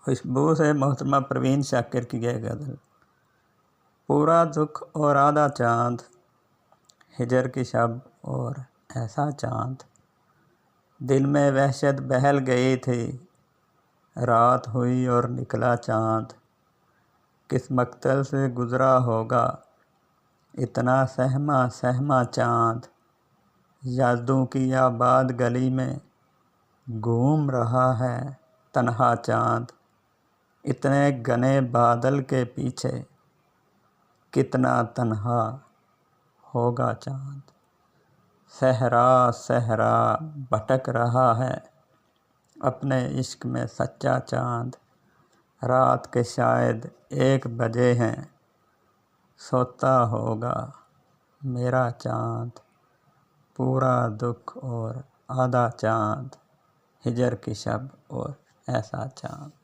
خوشبو سے محترمہ پروین شاکر کی یہ غزل۔ پورا دکھ اور آدھا چاند، ہجر کی شب اور ایسا چاند، دل میں وحشت بہل گئی تھی، رات ہوئی اور نکلا چاند، کس مقتل سے گزرا ہوگا اتنا سہما سہما چاند، یادوں کی آباد گلی میں گھوم رہا ہے تنہا چاند، اتنے گھنے بادل کے پیچھے کتنا تنہا ہوگا چاند، صحرا صحرا بھٹک رہا ہے اپنے عشق میں سچا چاند، رات کے شاید 1 بجے ہیں، سوتا ہوگا میرا چاند، پورا دکھ اور آدھا چاند، ہجر کی شب اور ایسا چاند۔